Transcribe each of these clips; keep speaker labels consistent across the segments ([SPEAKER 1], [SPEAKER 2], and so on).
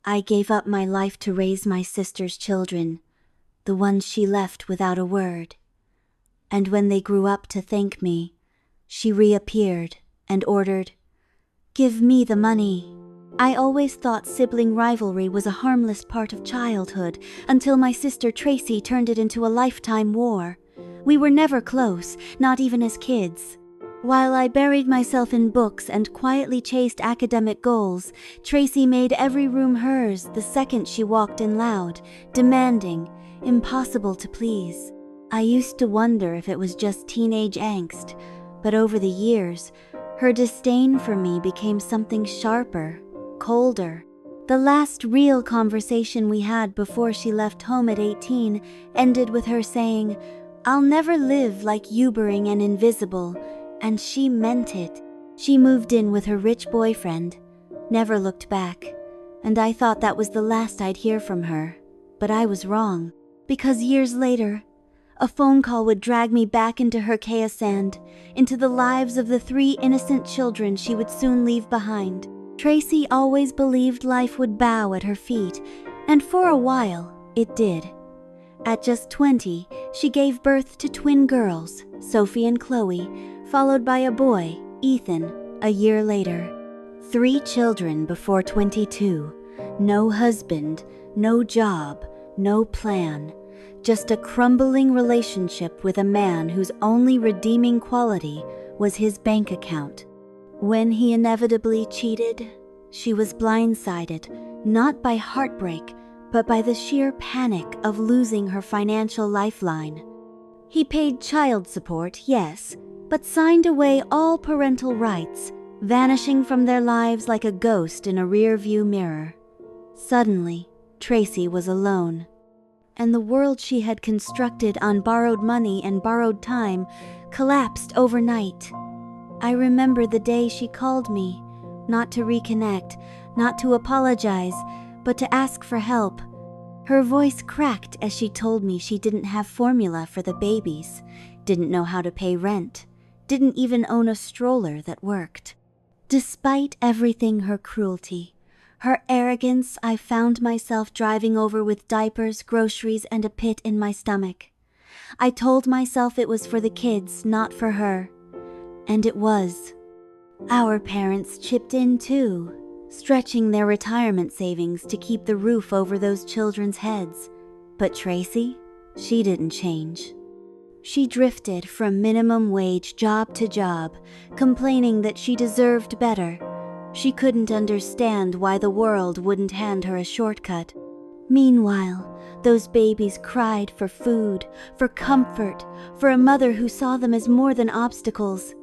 [SPEAKER 1] I gave up my life to raise my sister's children, the ones she left without a word. And when they grew up to thank me, she reappeared and ordered, "Give me the money." I always thought sibling rivalry was a harmless part of childhood until my sister Tracy turned it into a lifetime war. We were never close, not even as kids. While I buried myself in books and quietly chased academic goals, Tracy made every room hers the second she walked in loud, demanding, impossible to please. I used to wonder if it was just teenage angst, but over the years, her disdain for me became something sharper, colder. The last real conversation we had before she left home at 18 ended with her saying, "I'll never live like Ubering and invisible," and she meant it. She moved in with her rich boyfriend, never looked back, and I thought that was the last I'd hear from her. But I was wrong, because years later, a phone call would drag me back into her chaos sand, into the lives of the 3 innocent children she would soon leave behind. Tracy always believed life would bow at her feet, and for a while, it did. At just 20, she gave birth to twin girls, Sophie and Chloe, followed by a boy, Ethan, a year later. 3 children before 22, no husband, no job, no plan. Just a crumbling relationship with a man whose only redeeming quality was his bank account. When he inevitably cheated, she was blindsided, not by heartbreak, but by the sheer panic of losing her financial lifeline. He paid child support, yes, but signed away all parental rights, vanishing from their lives like a ghost in a rear-view mirror. Suddenly, Tracy was alone, and the world she had constructed on borrowed money and borrowed time collapsed overnight. I remember the day she called me, not to reconnect, not to apologize, but to ask for help. Her voice cracked as she told me she didn't have formula for the babies, didn't know how to pay rent, didn't even own a stroller that worked. Despite everything her cruelty, her arrogance, I found myself driving over with diapers, groceries, and a pit in my stomach. I told myself it was for the kids, not for her. And it was. Our parents chipped in too, stretching their retirement savings to keep the roof over those children's heads. But Tracy, she didn't change. She drifted from minimum wage job to job, complaining that she deserved better. She couldn't understand why the world wouldn't hand her a shortcut. Meanwhile, those babies cried for food, for comfort, for a mother who saw them as more than obstacles.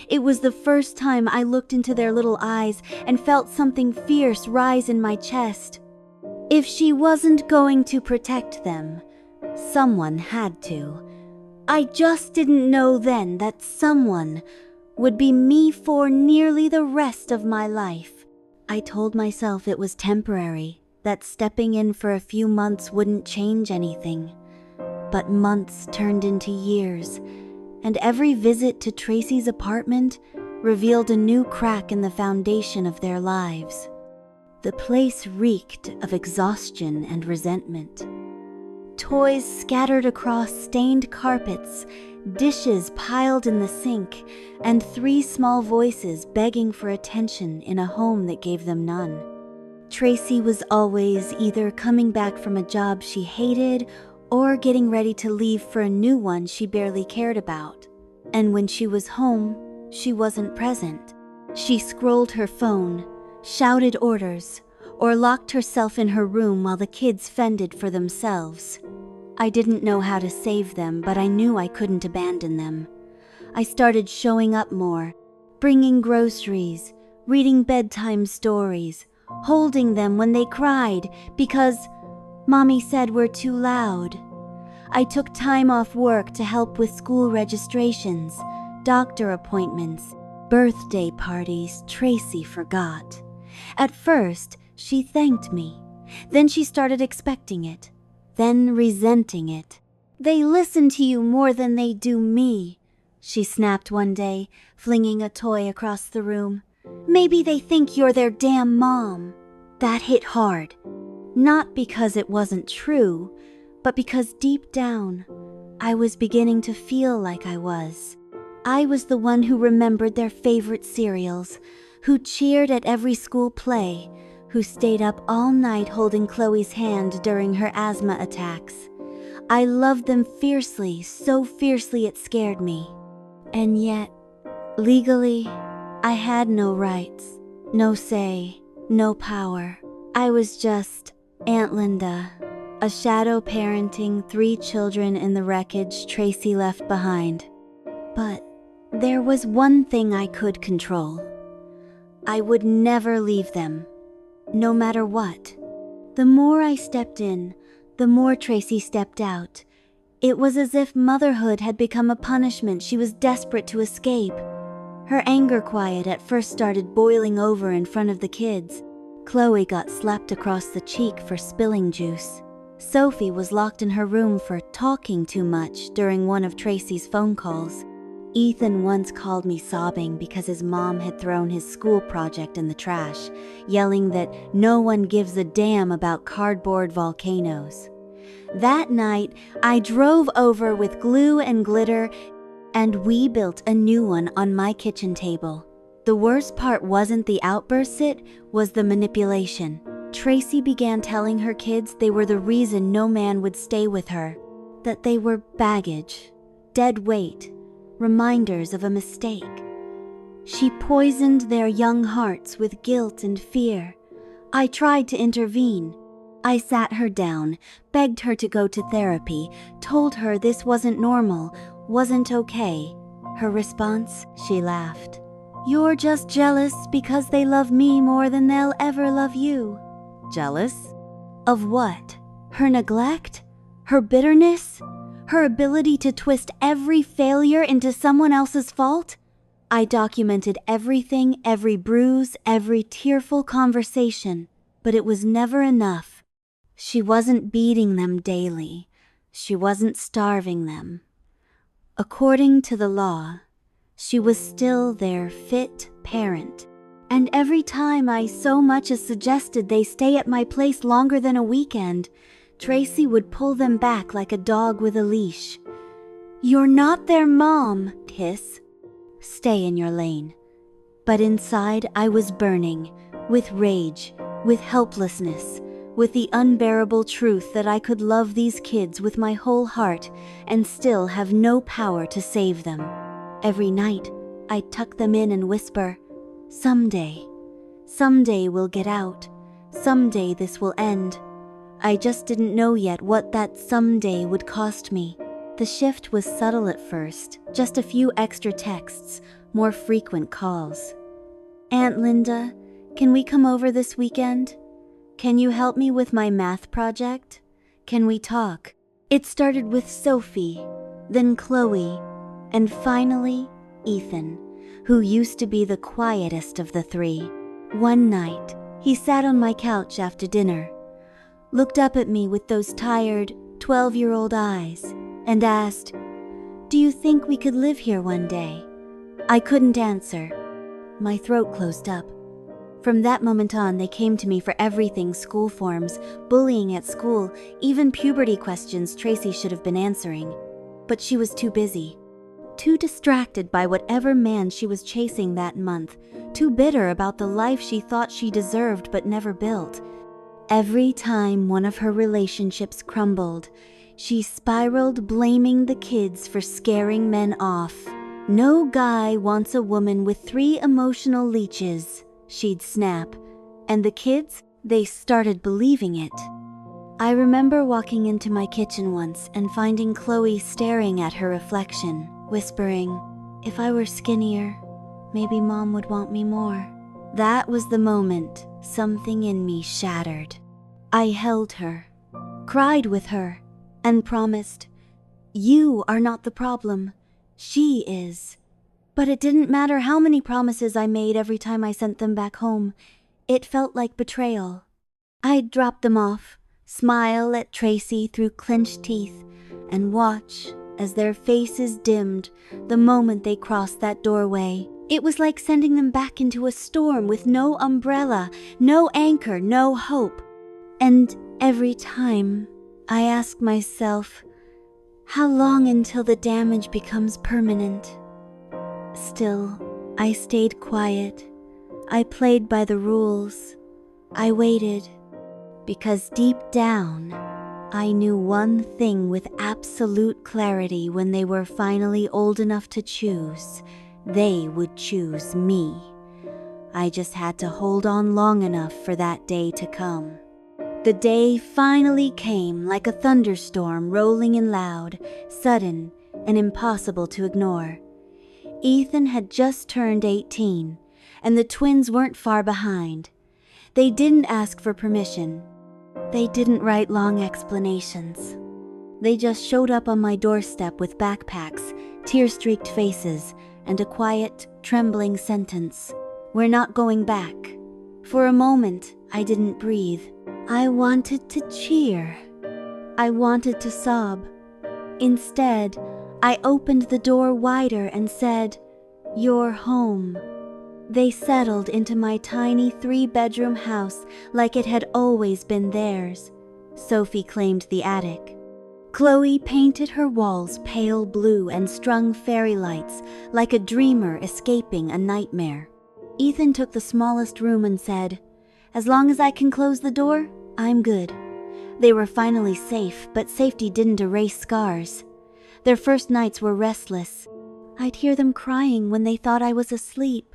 [SPEAKER 1] It was the first time I looked into their little eyes and felt something fierce rise in my chest. If she wasn't going to protect them, someone had to. I just didn't know then that someone would be me for nearly the rest of my life. I told myself it was temporary, that stepping in for a few months wouldn't change anything. But months turned into years, and every visit to Tracy's apartment revealed a new crack in the foundation of their lives. The place reeked of exhaustion and resentment. Toys scattered across stained carpets, dishes piled in the sink, and 3 small voices begging for attention in a home that gave them none. Tracy was always either coming back from a job she hated or getting ready to leave for a new one she barely cared about. And when she was home, she wasn't present. She scrolled her phone, shouted orders, or locked herself in her room while the kids fended for themselves. I didn't know how to save them, but I knew I couldn't abandon them. I started showing up more, bringing groceries, reading bedtime stories, holding them when they cried because Mommy said we're too loud. I took time off work to help with school registrations, doctor appointments, birthday parties Tracy forgot. At first, she thanked me. Then she started expecting it, then resenting it. "They listen to you more than they do me," she snapped one day, flinging a toy across the room. "Maybe they think you're their damn mom." That hit hard. Not because it wasn't true, but because deep down, I was beginning to feel like I was. I was the one who remembered their favorite cereals, who cheered at every school play, who stayed up all night holding Chloe's hand during her asthma attacks. I loved them fiercely, so fiercely it scared me. And yet, legally, I had no rights, no say, no power. I was just Aunt Linda, a shadow parenting 3 children in the wreckage Tracy left behind. But there was one thing I could control. I would never leave them, no matter what. The more I stepped in, the more Tracy stepped out. It was as if motherhood had become a punishment she was desperate to escape. Her anger quiet at first started boiling over in front of the kids. Chloe got slapped across the cheek for spilling juice. Sophie was locked in her room for talking too much during one of Tracy's phone calls. Ethan once called me sobbing because his mom had thrown his school project in the trash, yelling that no one gives a damn about cardboard volcanoes. That night, I drove over with glue and glitter, and we built a new one on my kitchen table. The worst part wasn't the outbursts, it was the manipulation. Tracy began telling her kids they were the reason no man would stay with her, that they were baggage, dead weight, reminders of a mistake. She poisoned their young hearts with guilt and fear. I tried to intervene. I sat her down, begged her to go to therapy, told her this wasn't normal, wasn't okay. Her response? She laughed. "You're just jealous because they love me more than they'll ever love you." Jealous? Of what? Her neglect? Her bitterness? Her ability to twist every failure into someone else's fault? I documented everything, every bruise, every tearful conversation, but it was never enough. She wasn't beating them daily. She wasn't starving them. According to the law, she was still their fit parent. And every time I so much as suggested they stay at my place longer than a weekend, Tracy would pull them back like a dog with a leash. "You're not their mom," hiss. "Stay in your lane." But inside I was burning, with rage, with helplessness, with the unbearable truth that I could love these kids with my whole heart and still have no power to save them. Every night, I'd tuck them in and whisper, "Someday we'll get out. Someday this will end." I just didn't know yet what that someday would cost me. The shift was subtle at first, just a few extra texts, more frequent calls. "Aunt Linda, can we come over this weekend? Can you help me with my math project? Can we talk?" It started with Sophie, then Chloe, and finally Ethan, who used to be the quietest of the 3. One night, he sat on my couch after dinner, looked up at me with those tired 12-year-old eyes, and asked, "Do you think we could live here one day?" I couldn't answer. My throat closed up. From that moment on, they came to me for everything: school forms, bullying at school, even puberty questions Tracy should have been answering. But she was too busy. Too distracted by whatever man she was chasing that month, too bitter about the life she thought she deserved but never built. Every time one of her relationships crumbled, she spiraled, blaming the kids for scaring men off. "No guy wants a woman with 3 emotional leeches," she'd snap, and the kids, they started believing it. I remember walking into my kitchen once and finding Chloe staring at her reflection, whispering, "If I were skinnier, maybe Mom would want me more." That was the moment something in me shattered. I held her, cried with her, and promised, "You are not the problem. She is." But it didn't matter how many promises I made every time I sent them back home. It felt like betrayal. I'd drop them off, smile at Tracy through clenched teeth, and watch as their faces dimmed the moment they crossed that doorway. It was like sending them back into a storm with no umbrella, no anchor, no hope. And every time I ask myself, how long until the damage becomes permanent? Still, I stayed quiet. I played by the rules. I waited, because deep down, I knew one thing with absolute clarity: when they were finally old enough to choose, they would choose me. I just had to hold on long enough for that day to come. The day finally came, like a thunderstorm, rolling in loud, sudden, and impossible to ignore. Ethan had just turned 18, and the twins weren't far behind. They didn't ask for permission. They didn't write long explanations. They just showed up on my doorstep with backpacks, tear-streaked faces, and a quiet, trembling sentence: "We're not going back." For a moment, I didn't breathe. I wanted to cheer. I wanted to sob. Instead, I opened the door wider and said, "You're home." They settled into my tiny 3-bedroom house like it had always been theirs. Sophie claimed the attic. Chloe painted her walls pale blue and strung fairy lights like a dreamer escaping a nightmare. Ethan took the smallest room and said, "As long as I can close the door, I'm good." They were finally safe, but safety didn't erase scars. Their first nights were restless. I'd hear them crying when they thought I was asleep.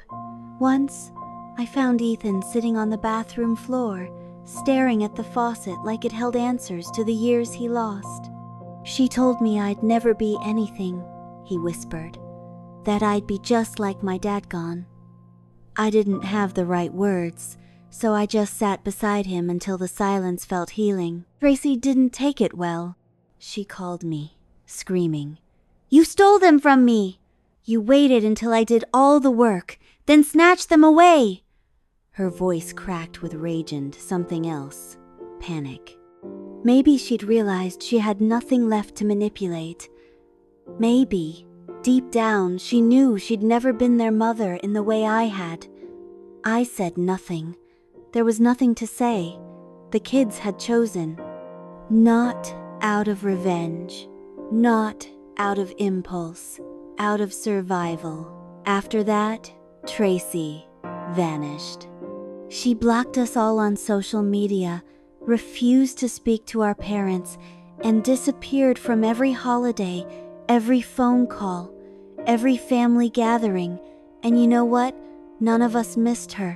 [SPEAKER 1] Once, I found Ethan sitting on the bathroom floor, staring at the faucet like it held answers to the years he lost. "She told me I'd never be anything," he whispered, "that I'd be just like my dad gone." I didn't have the right words, so I just sat beside him until the silence felt healing. Tracy didn't take it well. She called me, screaming, "You stole them from me! You waited until I did all the work, then snatched them away!" Her voice cracked with rage and something else, panic. Maybe she'd realized she had nothing left to manipulate. Maybe, deep down, she knew she'd never been their mother in the way I had. I said nothing. There was nothing to say. The kids had chosen. Not out of revenge. Not out of impulse. Out of survival. After that, Tracy vanished. She blocked us all on social media, refused to speak to our parents, and disappeared from every holiday, every phone call, every family gathering. And you know what? None of us missed her.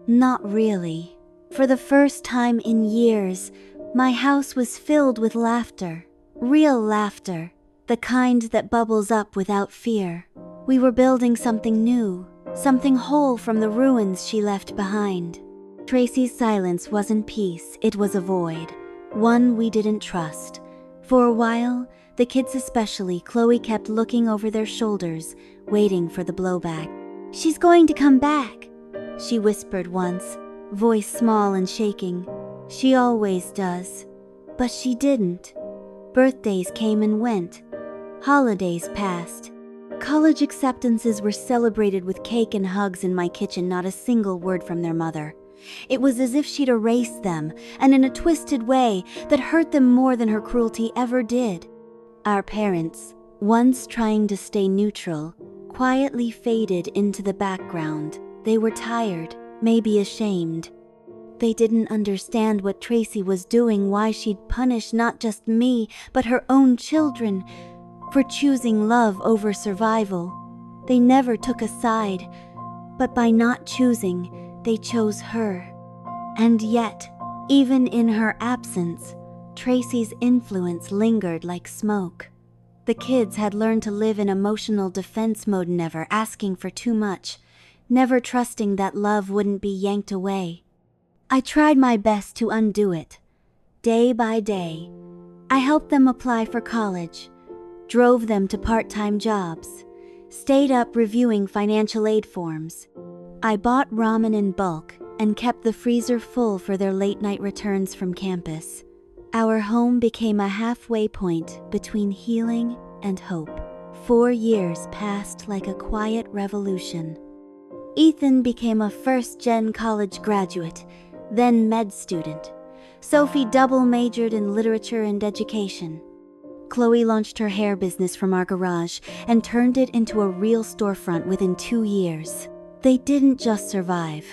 [SPEAKER 1] Not really. For the first time in years, my house was filled with laughter. Real laughter. The kind that bubbles up without fear. We were building something new, something whole from the ruins she left behind. Tracy's silence wasn't peace, it was a void, one we didn't trust. For a while, the kids especially, Chloe kept looking over their shoulders, waiting for the blowback. "She's going to come back," she whispered once, voice small and shaking. "She always does." But she didn't. Birthdays came and went. Holidays passed. College acceptances were celebrated with cake and hugs in my kitchen, not a single word from their mother. It was as if she'd erased them, and in a twisted way that hurt them more than her cruelty ever did. Our parents, once trying to stay neutral, quietly faded into the background. They were tired, maybe ashamed. They didn't understand what Tracy was doing, why she'd punish not just me, but her own children, for choosing love over survival. They never took a side, but by not choosing, they chose her. And yet, even in her absence, Tracy's influence lingered like smoke. The kids had learned to live in emotional defense mode, never asking for too much, never trusting that love wouldn't be yanked away. I tried my best to undo it. Day by day, I helped them apply for college, drove them to part-time jobs, stayed up reviewing financial aid forms. I bought ramen in bulk and kept the freezer full for their late-night returns from campus. Our home became a halfway point between healing and hope. 4 years passed like a quiet revolution. Ethan became a first-gen college graduate, then med student. Sophie double majored in literature and education. Chloe launched her hair business from our garage and turned it into a real storefront within 2 years. They didn't just survive,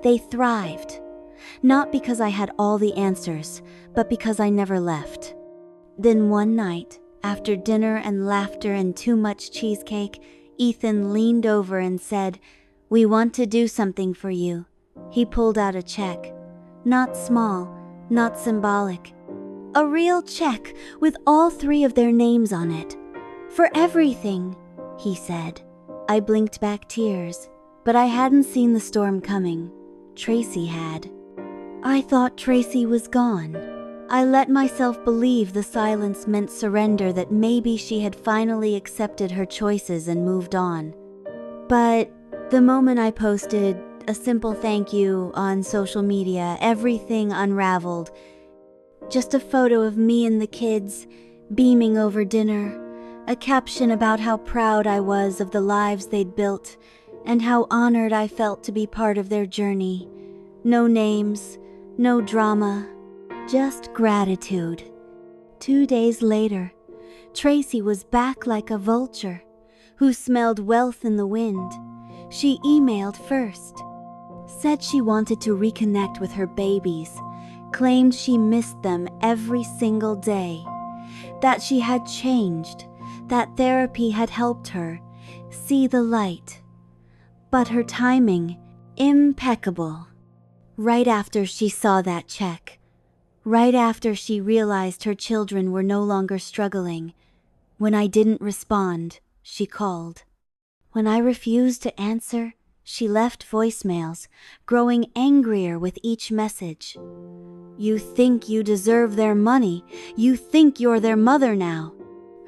[SPEAKER 1] they thrived. Not because I had all the answers, but because I never left. Then one night, after dinner and laughter and too much cheesecake, Ethan leaned over and said, "We want to do something for you." He pulled out a check. Not small, not symbolic. A real check with all 3 of their names on it. "For everything," he said. I blinked back tears, but I hadn't seen the storm coming. Tracy had. I thought Tracy was gone. I let myself believe the silence meant surrender, that maybe she had finally accepted her choices and moved on. But the moment I posted a simple thank you on social media, everything unraveled. Just a photo of me and the kids, beaming over dinner, a caption about how proud I was of the lives they'd built, and how honored I felt to be part of their journey. No names, no drama, just gratitude. 2 days later, Tracy was back like a vulture, who smelled wealth in the wind. She emailed first, said she wanted to reconnect with her babies, claimed she missed them every single day, that she had changed, that therapy had helped her see the light. But her timing, impeccable. Right after she saw that check, right after she realized her children were no longer struggling, when I didn't respond, she called. When I refused to answer, she left voicemails, growing angrier with each message. "You think you deserve their money. You think you're their mother now."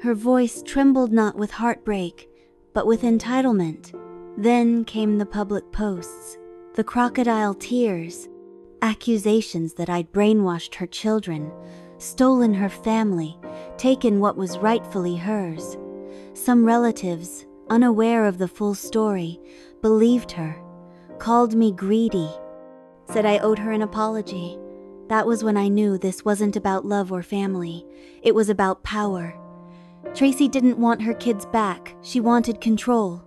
[SPEAKER 1] Her voice trembled not with heartbreak, but with entitlement. Then came the public posts, the crocodile tears, accusations that I'd brainwashed her children, stolen her family, taken what was rightfully hers. Some relatives, unaware of the full story, believed her, called me greedy, said I owed her an apology. That was when I knew this wasn't about love or family. It was about power. Tracy didn't want her kids back. She wanted control.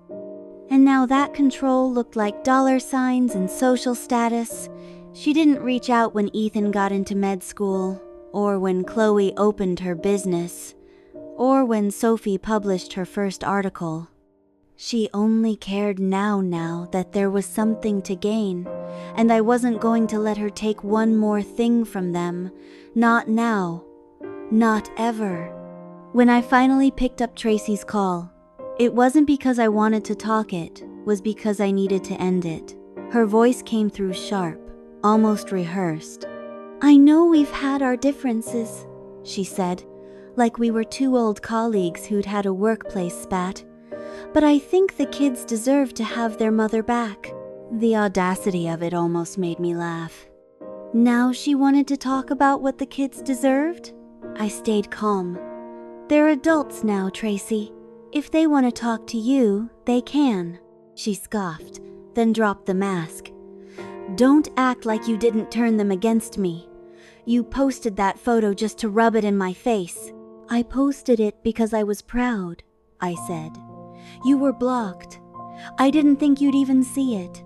[SPEAKER 1] And now that control looked like $signs and social status. She didn't reach out when Ethan got into med school, or when Chloe opened her business, or when Sophie published her first article. She only cared now that there was something to gain, and I wasn't going to let her take one more thing from them. Not now. Not ever. When I finally picked up Tracy's call, it wasn't because I wanted to talk, it was because I needed to end it. Her voice came through sharp, almost rehearsed. "I know we've had our differences," she said, like we were 2 old colleagues who'd had a workplace spat. "But I think the kids deserve to have their mother back." The audacity of it almost made me laugh. Now she wanted to talk about what the kids deserved? I stayed calm. "They're adults now, Tracy. If they want to talk to you, they can." She scoffed, then dropped the mask. "Don't act like you didn't turn them against me. You posted that photo just to rub it in my face." "I posted it because I was proud," I said. "You were blocked. I didn't think you'd even see it."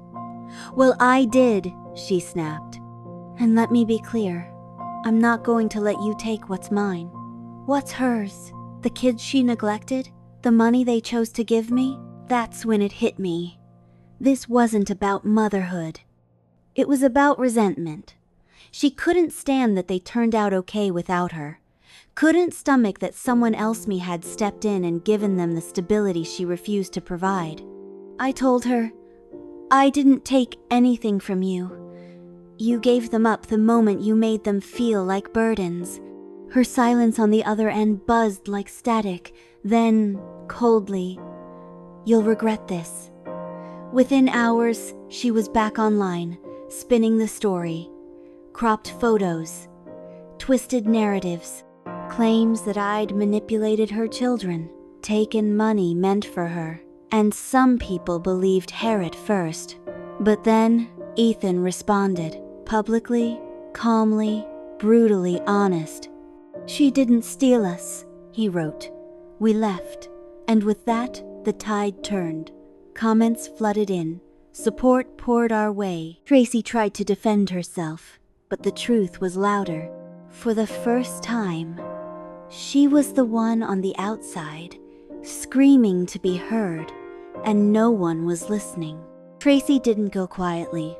[SPEAKER 1] "Well, I did," she snapped. "And let me be clear. I'm not going to let you take what's mine." "What's hers? The kids she neglected? The money they chose to give me?" That's when it hit me. This wasn't about motherhood. It was about resentment. She couldn't stand that they turned out okay without her. Couldn't stomach that someone else had stepped in and given them the stability she refused to provide. I told her, "I didn't take anything from you. You gave them up the moment you made them feel like burdens." Her silence on the other end buzzed like static, then, coldly, "You'll regret this." Within hours, she was back online, spinning the story. Cropped photos, twisted narratives, claims that I'd manipulated her children, taken money meant for her, And some people believed her at first. But then Ethan responded, publicly, calmly, brutally honest. "She didn't steal us," he wrote. "We left." And with that, the tide turned. Comments flooded in. Support poured our way. Tracy tried to defend herself, but the truth was louder. For the first time, she was the one on the outside, screaming to be heard, and no one was listening. Tracy didn't go quietly.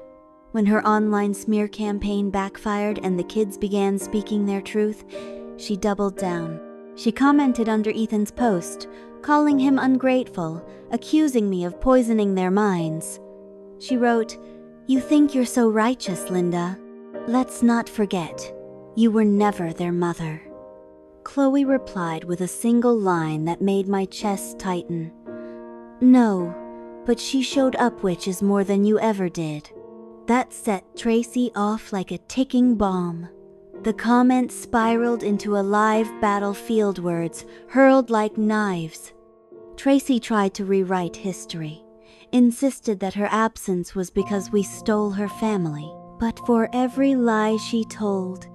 [SPEAKER 1] When her online smear campaign backfired and the kids began speaking their truth, she doubled down. She commented under Ethan's post, calling him ungrateful, accusing me of poisoning their minds. She wrote, "You think you're so righteous, Linda. Let's not forget, you were never their mother." Chloe replied with a single line that made my chest tighten. "No, but she showed up, which is more than you ever did." That set Tracy off like a ticking bomb. The comments spiraled into a live battlefield, words hurled like knives. Tracy tried to rewrite history, insisted that her absence was because we stole her family. But for every lie she told,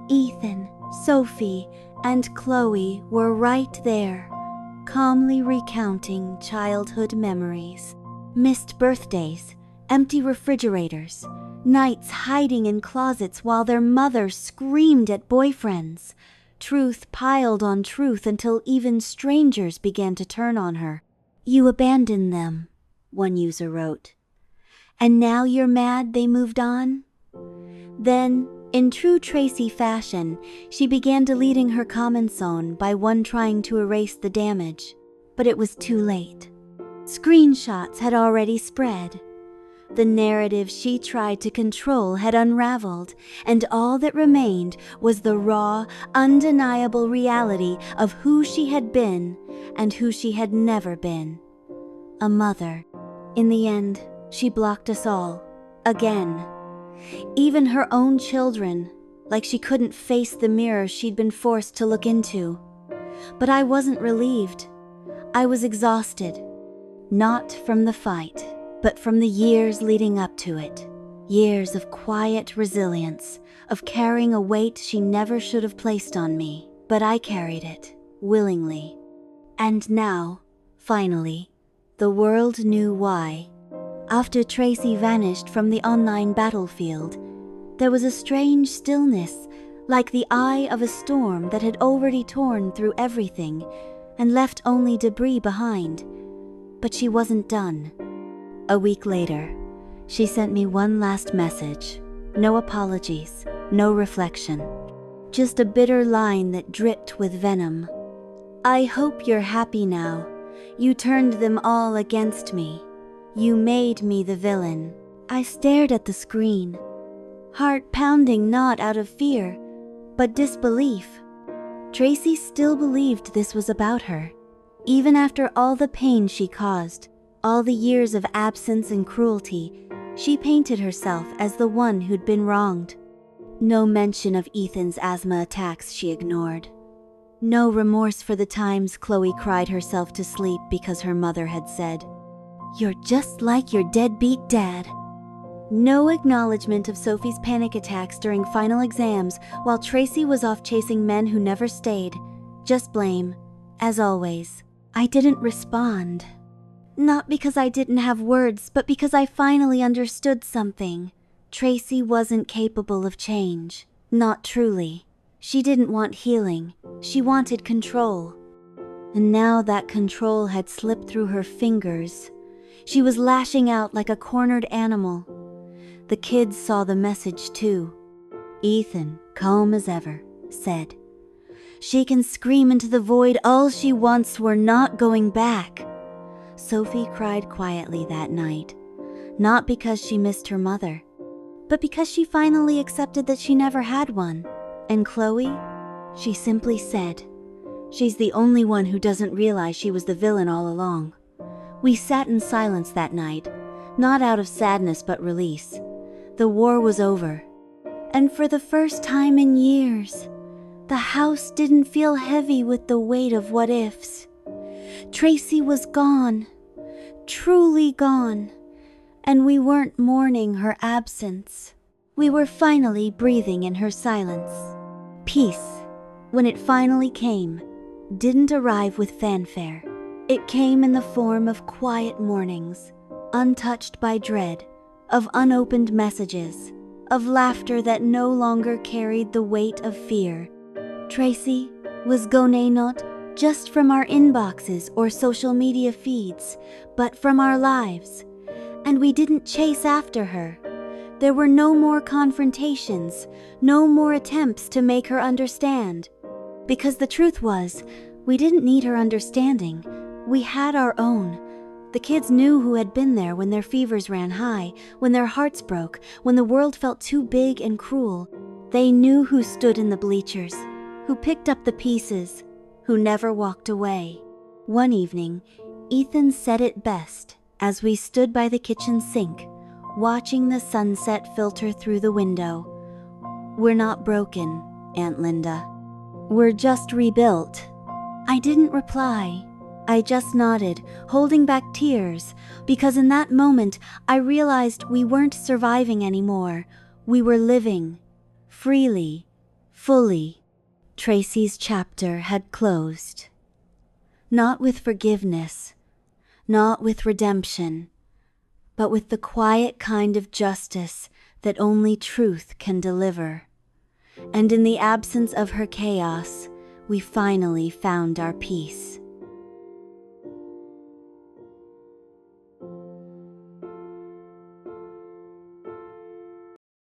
[SPEAKER 1] Ethan, Sophie, and Chloe were right there, calmly recounting childhood memories. Missed birthdays, empty refrigerators, nights hiding in closets while their mother screamed at boyfriends. Truth piled on truth until even strangers began to turn on her. "You abandoned them," one user wrote. "And now you're mad they moved on?" Then, in true Tracy fashion, she began deleting her comments on by one trying to erase the damage. But it was too late. Screenshots had already spread. The narrative she tried to control had unraveled, and all that remained was the raw, undeniable reality of who she had been and who she had never been. A mother. In the end, she blocked us all. Again. Even her own children, like she couldn't face the mirror she'd been forced to look into. But I wasn't relieved. I was exhausted. Not from the fight, but from the years leading up to it. Years of quiet resilience, of carrying a weight she never should have placed on me. But I carried it, willingly. And now, finally, the world knew why. After Tracy vanished from the online battlefield, there was a strange stillness, like the eye of a storm that had already torn through everything and left only debris behind. But she wasn't done. A week later, she sent me one last message. No apologies, no reflection. Just a bitter line that dripped with venom. "I hope you're happy now. You turned them all against me. You made me the villain." I stared at the screen, heart pounding not out of fear, but disbelief. Tracy still believed this was about her. Even after all the pain she caused, all the years of absence and cruelty, she painted herself as the one who'd been wronged. No mention of Ethan's asthma attacks she ignored. No remorse for the times Chloe cried herself to sleep because her mother had said, "You're just like your deadbeat dad." No acknowledgement of Sophie's panic attacks during final exams while Tracy was off chasing men who never stayed. Just blame, as always. I didn't respond. Not because I didn't have words, but because I finally understood something. Tracy wasn't capable of change. Not truly. She didn't want healing. She wanted control. And now that control had slipped through her fingers. She was lashing out like a cornered animal. The kids saw the message too. Ethan, calm as ever, said, "She can scream into the void all she wants, we're not going back." Sophie cried quietly that night, not because she missed her mother, but because she finally accepted that she never had one. And Chloe? She simply said, "She's the only one who doesn't realize she was the villain all along." We sat in silence that night, not out of sadness but release. The war was over. And for the first time in years, the house didn't feel heavy with the weight of what-ifs. Tracy was gone. truly gone, and we weren't mourning her absence. We were finally breathing in her silence. Peace, when it finally came, didn't arrive with fanfare. It came in the form of quiet mornings, untouched by dread, of unopened messages, of laughter that no longer carried the weight of fear. Tracy was gone not just from our inboxes or social media feeds, but from our lives. And we didn't chase after her. There were no more confrontations, no more attempts to make her understand. Because the truth was, we didn't need her understanding. We had our own. The kids knew who had been there when their fevers ran high, when their hearts broke, when the world felt too big and cruel. They knew who stood in the bleachers, who picked up the pieces, who never walked away. One evening, Ethan said it best as we stood by the kitchen sink, watching the sunset filter through the window. "We're not broken, Aunt Linda. We're just rebuilt." I didn't reply. I just nodded, holding back tears, because in that moment I realized we weren't surviving anymore. We were living, freely, fully. Tracy's chapter had closed. Not with forgiveness, not with redemption, but with the quiet kind of justice that only truth can deliver. And in the absence of her chaos, we finally found our peace.